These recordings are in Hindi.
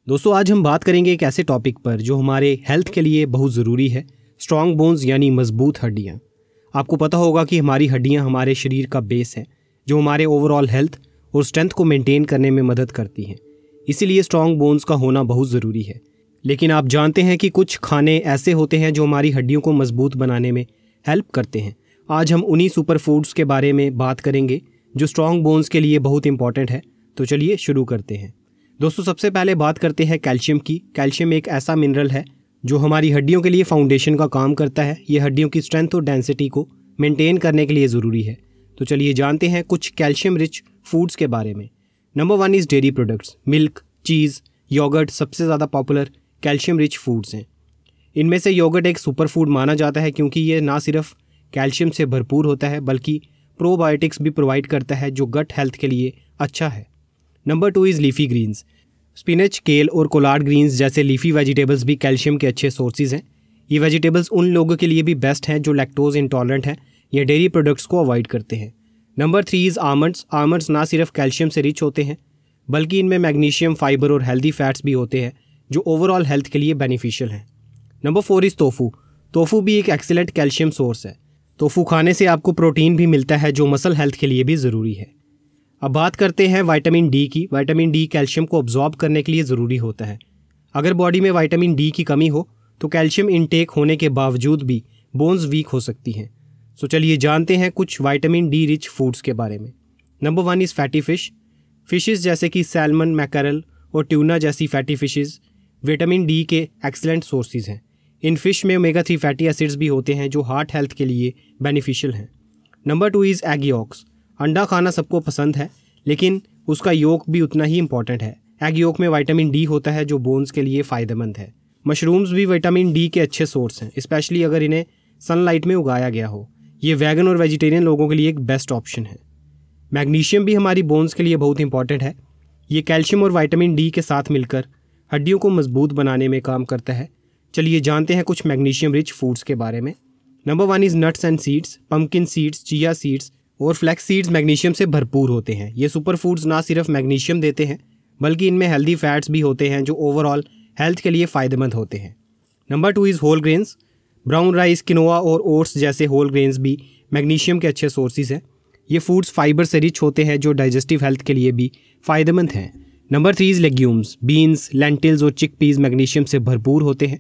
दोस्तों आज हम बात करेंगे एक ऐसे टॉपिक पर जो हमारे हेल्थ के लिए बहुत ज़रूरी है, स्ट्रॉन्ग बोन्स यानी मजबूत हड्डियाँ। आपको पता होगा कि हमारी हड्डियाँ हमारे शरीर का बेस है जो हमारे ओवरऑल हेल्थ और स्ट्रेंथ को मेंटेन करने में मदद करती हैं। इसीलिए स्ट्रॉन्ग बोन्स का होना बहुत ज़रूरी है। लेकिन आप जानते हैं कि कुछ खाने ऐसे होते हैं जो हमारी हड्डियों को मजबूत बनाने में हेल्प करते हैं। आज हम उन्हीं सुपर फूड्स के बारे में बात करेंगे जो स्ट्रॉन्ग बोन्स के लिए बहुत इंपॉर्टेंट है। तो चलिए शुरू करते हैं। दोस्तों सबसे पहले बात करते हैं कैल्शियम की। कैल्शियम एक ऐसा मिनरल है जो हमारी हड्डियों के लिए फाउंडेशन का काम करता है। ये हड्डियों की स्ट्रेंथ और डेंसिटी को मेंटेन करने के लिए ज़रूरी है। तो चलिए जानते हैं कुछ कैल्शियम रिच फूड्स के बारे में। Number 1 is dairy products. Milk, cheese, yoghurt सबसे ज़्यादा पॉपुलर कैल्शियम रिच फूड्स हैं। इनमें से योगर्ट एक सुपर फूड माना जाता है क्योंकि ये ना सिर्फ कैल्शियम से भरपूर होता है बल्कि प्रोबायोटिक्स भी प्रोवाइड करता है जो गट हेल्थ के लिए अच्छा है। Number 2 is leafy greens. Spinach, kale और कोलार्ड ग्रीन्स जैसे लीफी वेजिटेबल्स भी कैल्शियम के अच्छे सोर्सेज हैं। ये वेजिटेबल्स उन लोगों के लिए भी बेस्ट हैं जो लैक्टोज इंटॉलरेंट हैं या डेयरी प्रोडक्ट्स को अवॉइड करते हैं। Number 3 is almonds. आमंड्स ना सिर्फ कैल्शियम से रिच होते हैं बल्कि इनमें मैग्नीशियम, फाइबर और हेल्दी फैट्स भी होते हैं जो ओवरऑल हेल्थ के लिए बेनिफिशियल हैं। Number 4 is tofu. टोफू भी एक एक्सीलेंट कैल्शियम सोर्स है। टोफू खाने से आपको प्रोटीन भी मिलता है जो मसल हेल्थ के लिए भी ज़रूरी है। अब बात करते हैं विटामिन डी की। विटामिन डी कैल्शियम को अब्जॉर्ब करने के लिए ज़रूरी होता है। अगर बॉडी में विटामिन डी की कमी हो तो कैल्शियम इनटेक होने के बावजूद भी बोन्स वीक हो सकती हैं। सो चलिए जानते हैं कुछ विटामिन डी रिच फूड्स के बारे में। Number 1 is fatty fish. Fishes जैसे कि सैल्मन, मैकरल और ट्यूना जैसी फैटी फिशेस विटामिन डी के एक्सीलेंट सोर्सेज हैं। इन फिश में ओमेगा 3 फैटी एसिड्स भी होते हैं जो हार्ट हेल्थ के लिए बेनिफिशियल हैं। Number 2 is egg yaks. अंडा खाना सबको पसंद है लेकिन उसका योक भी उतना ही इम्पॉर्टेंट है। एग योक में विटामिन डी होता है जो बोन्स के लिए फ़ायदेमंद है। मशरूम्स भी विटामिन डी के अच्छे सोर्स हैं, स्पेशली अगर इन्हें सनलाइट में उगाया गया हो। ये वैगन और वेजिटेरियन लोगों के लिए एक बेस्ट ऑप्शन है। मैग्नीशियम भी हमारी बोन्स के लिए बहुत इंपॉर्टेंट है। ये कैल्शियम और विटामिन डी के साथ मिलकर हड्डियों को मजबूत बनाने में काम करता है। चलिए जानते हैं कुछ मैग्नीशियम रिच फूड्स के बारे में। Number 1 is nuts and seeds. Pumpkin seeds, chia seeds और फ्लैक्स सीड्स मैग्नीशियम से भरपूर होते हैं। ये सुपर फूड्स ना सिर्फ मैग्नीशियम देते हैं बल्कि इनमें हेल्दी फैट्स भी होते हैं जो ओवरऑल हेल्थ के लिए फ़ायदेमंद होते हैं। Number 2 is whole grains. Brown rice, quinoa और ओट्स जैसे होल ग्रेन्स भी मैग्नीशियम के अच्छे सोर्सेज हैं। ये फूड्स फाइबर से रिच होते हैं जो डाइजेस्टिव हेल्थ के लिए भी फ़ायदेमंद हैं। Number 3 is legumes. Beans, lentils और चिकपीस मैग्नीशियम से भरपूर होते हैं।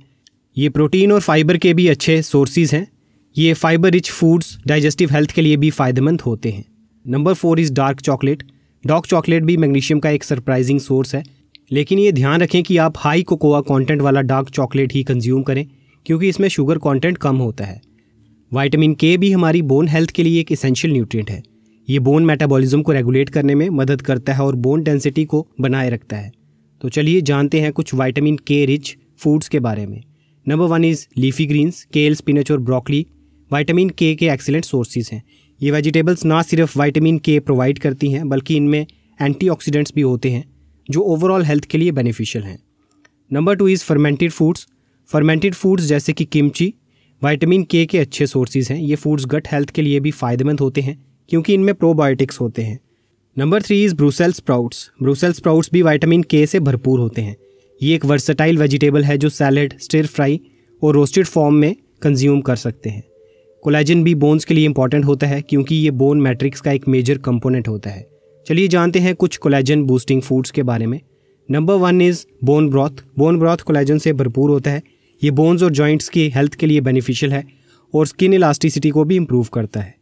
ये प्रोटीन और फाइबर के भी अच्छे सोर्सेज हैं। ये fibre rich foods digestive health के लिए भी फ़ायदेमंद होते हैं। Number 4 is dark chocolate. Dark chocolate भी मैग्नीशियम का एक सरप्राइजिंग सोर्स है, लेकिन ये ध्यान रखें कि आप हाई कोकोआ कंटेंट वाला डार्क चॉकलेट ही कंज्यूम करें क्योंकि इसमें शुगर कंटेंट कम होता है। विटामिन के भी हमारी बोन हेल्थ के लिए एक एसेंशियल न्यूट्रिएंट है। ये बोन मेटाबॉलिज्म को रेगुलेट करने में मदद करता है और बोन डेंसिटी को बनाए रखता है। तो चलिए जानते हैं कुछ विटामिन के रिच फूड्स के बारे में। Number 1 is leafy greens. Kale, spinach और broccoli vitamin K excellent sources हैं। ये वेजिटेबल्स ना सिर्फ विटामिन के प्रोवाइड करती हैं बल्कि इनमें एंटीऑक्सीडेंट्स भी होते हैं जो ओवरऑल हेल्थ के लिए बेनिफिशियल हैं। Number 2 is fermented foods. Fermented foods जैसे कि किमची विटामिन के अच्छे सोर्सेज हैं। ये फूड्स गट हेल्थ के लिए भी फ़ायदेमंद होते हैं क्योंकि इनमें प्रोबायोटिक्स होते हैं। Number 3 is Brussels sprouts. Brussels sprouts भी विटामिन के से भरपूर होते हैं। ये एक वर्सेटाइल वेजिटेबल है जो सैलड, स्टिर फ्राई और रोस्टेड फॉर्म में कंज्यूम कर सकते हैं। कोलेजन भी बोन्स के लिए इंपॉर्टेंट होता है क्योंकि ये बोन मैट्रिक्स का एक मेजर कंपोनेंट होता है। चलिए जानते हैं कुछ कोलेजन बूस्टिंग फूड्स के बारे में। Number 1 is bone broth. Bone broth collagen से भरपूर होता है। ये बोन्स और जॉइंट्स की हेल्थ के लिए बेनिफिशियल है और स्किन इलास्टिसिटी को भी इम्प्रूव करता है।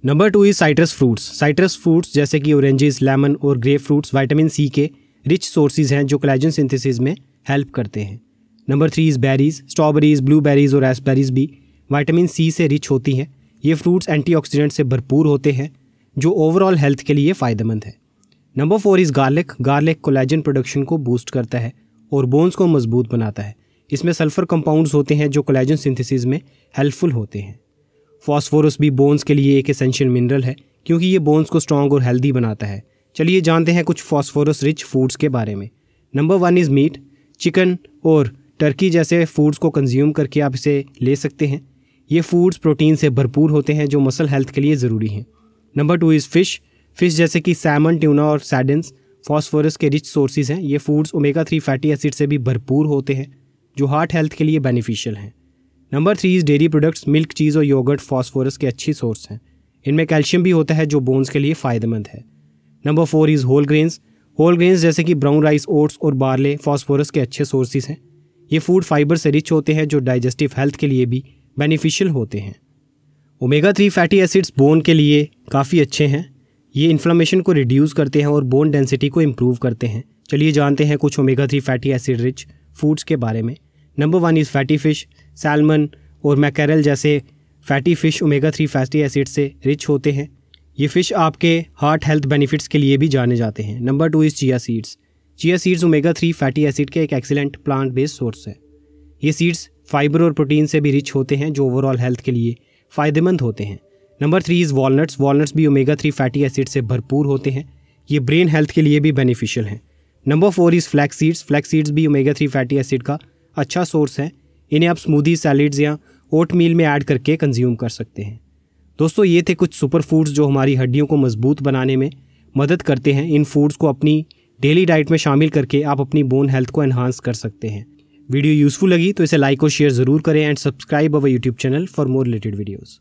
Number 2 is citrus fruits. Citrus fruits जैसे कि ऑरेंजेस, लेमन और ग्रेप फ्रूट्स विटामिन सी के रिच सोर्सेज हैं जो कोलेजन सिंथेसिस में हेल्प करते हैं। Number 3 is berries. Strawberries, blueberries और रास्पबेरीज भी विटामिन सी से रिच होती हैं। ये फ्रूट्स एंटीऑक्सीडेंट से भरपूर होते हैं जो ओवरऑल हेल्थ के लिए फ़ायदेमंद है। Number 4 is garlic. Garlic collagen production को बूस्ट करता है और बोन्स को मजबूत बनाता है। इसमें सल्फर कंपाउंड्स होते हैं जो कोलेजन सिंथेसिस में हेल्पफुल होते हैं। फॉस्फोरस भी बोन्स के लिए एक एसेंशियल मिनरल है क्योंकि ये बोन्स को स्ट्रॉन्ग और हेल्दी बनाता है। चलिए जानते हैं कुछ फॉस्फोरस रिच फूड्स के बारे में। Number 1 is meat. चिकन और टर्की जैसे फूड्स को कंज्यूम करके आप इसे ले सकते हैं। ये फूड्स प्रोटीन से भरपूर होते हैं जो मसल हेल्थ के लिए ज़रूरी हैं। Number 2 is fish. फ़िश जैसे कि सैमन, ट्यूना और सैर्डिन्स फॉस्फोरस के रिच सोर्सेज हैं। ये फूड्स ओमेगा 3 फैटी एसिड से भी भरपूर होते हैं जो हार्ट हेल्थ के लिए बेनिफिशियल हैं। Number 3 is dairy products. Milk, cheese और योगर्ट फॉस्फोरस के अच्छी सोर्स हैं। इनमें कैल्शियम भी होता है जो बोन्स के लिए फ़ायदेमंद है। Number 4 is whole grains. Whole grains जैसे कि ब्राउन राइस, ओट्स और बार्ले फॉस्फोरस के अच्छे सोर्सेज हैं। ये फूड फाइबर से रिच होते हैं जो डाइजेस्टिव हेल्थ के लिए भी बेनिफिशियल होते हैं। ओमेगा 3 फैटी एसिड्स बोन के लिए काफ़ी अच्छे हैं। ये इन्फ्लेमेशन को रिड्यूस करते हैं और बोन डेंसिटी को इम्प्रूव करते हैं। चलिए जानते हैं कुछ omega 3 fatty acid rich foods के बारे में। Number 1 is fatty fish. Salmon और मैकेरल जैसे fatty fish omega 3 fatty acid से रिच होते हैं। ये फ़िश आपके हार्ट हेल्थ बेनिफिट्स के लिए भी जाने जाते हैं। Number 2 is chia seeds. Chia seeds omega 3 fatty acid के एक एक्सीलेंट प्लांट बेस्ड सोर्स है। ये सीड्स फाइबर और प्रोटीन से भी रिच होते हैं जो ओवरऑल हेल्थ के लिए फ़ायदेमंद होते हैं। Number 3 is walnuts. वॉलनट्स भी ओमेगा 3 फैटी एसिड से भरपूर होते हैं। ये ब्रेन हेल्थ के लिए भी बेनिफिशियल हैं। Number 4 is flax seeds. Flax seeds भी ओमेगा 3 फैटी एसिड का अच्छा सोर्स है। इन्हें आप स्मूदी, सैलेड्स या ओट मील में ऐड करके कंज्यूम कर सकते हैं। दोस्तों, ये थे कुछ सुपर फूड्स जो हमारी हड्डियों को मजबूत बनाने में मदद करते हैं। इन फूड्स को अपनी डेली डाइट में शामिल करके आप अपनी बोन हेल्थ को एनहांस कर सकते हैं। वीडियो यूज़फुल लगी तो इसे लाइक और शेयर ज़रूर करें and subscribe our YouTube channel for more related videos.